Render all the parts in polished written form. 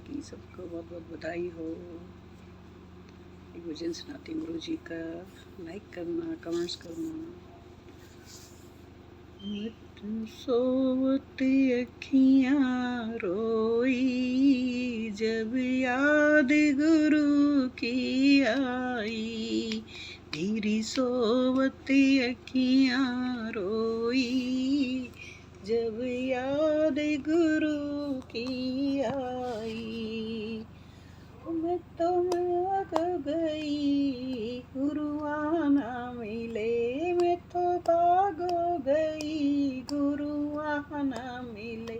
की सबको बहुत बहुत बधाई हो। एक भजन सुनाती हूँ गुरु जी का, लाइक करना, कमेंट्स करना। सोवती अखियाँ रोई, जब याद गुरु की आई। मेरी सोवती अखियाँ रोई, जब याद गुरु की आई। मैं तो भाग गई गुरु आना मिले, मैं तो भाग गई गुरु आना मिले।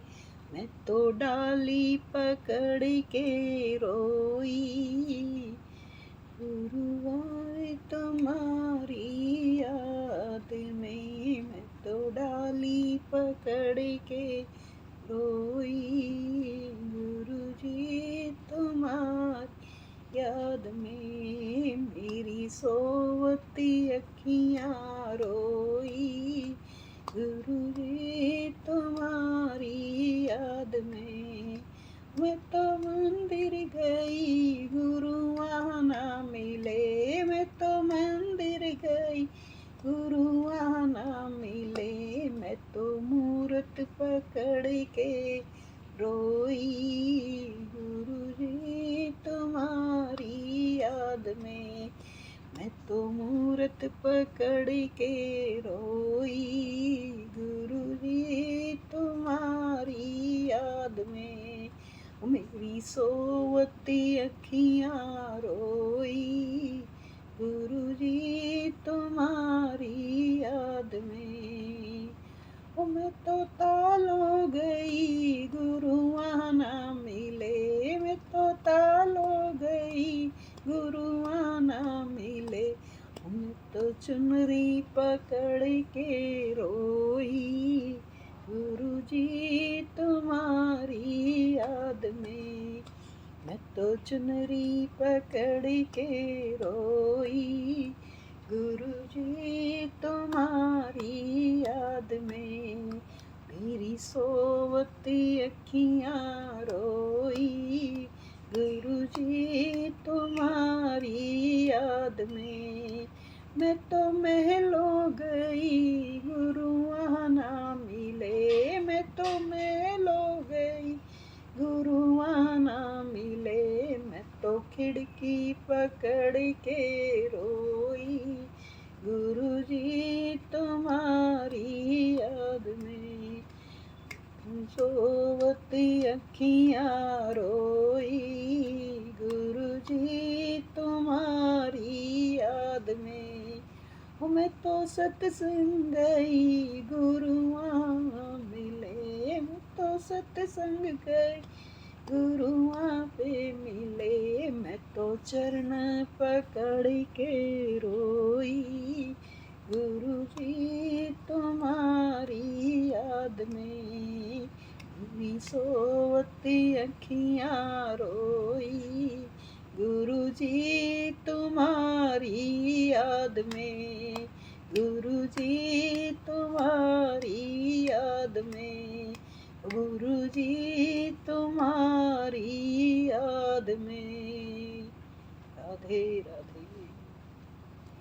मैं तो डाली पकड़ के रोई, गुरु आए तुम्हारी याद में। मैं तो डाली पकड़ के रोई, गुरु जी तुम्हारी याद में। मेरी सोवती अखियाँ रोई, गुरु जी तुम्हारी याद में। मैं तो मंदिर गई गुरु आना मिले, मैं तो मंदिर गई गुरु आना मिले। मैं तो मूरत पकड़ के रोई, गुरु जी तुम्हारी याद में। मैं तो मूरत पकड़ के रोई, गुरु जी तुम्हारी याद में। मेरी सोवती अखियाँ रोई, गुरु जी तुम्हारी याद में। मैं तो तालो गई गुरु आना मिले, मैं तो तालो गई गुरु आना मिले। मैं तो चुनरी पकड़ के रोई, गुरु जी तुम्हारी याद में। मैं तो चुनरी पकड़ के रोई, गुरु जी तुम्हारी याद में। मेरी सोवती अखियाँ रोई, गुरु जी तुम्हारी याद में। मैं तो महलों गई गुरु आना मिले, मैं तो महलों गई गुरु आना मिले। मैं तो खिड़की पकड़ के रोई, गुरु जी तुम्हारी याद में। सोवती अखियाँ रोई, गुरु जी तुम्हारी याद में। मैं तो सत्संग गई गुरु वहाँ मिले, मैं तो सत्संग गई गुरु वहाँ पे मिले। मैं तो चरण पकड़ के रोई, गुरु जी तुम्हारी याद में। मेरी सोवती अखियाँ रोई, गुरु जी तुम्हारी याद में।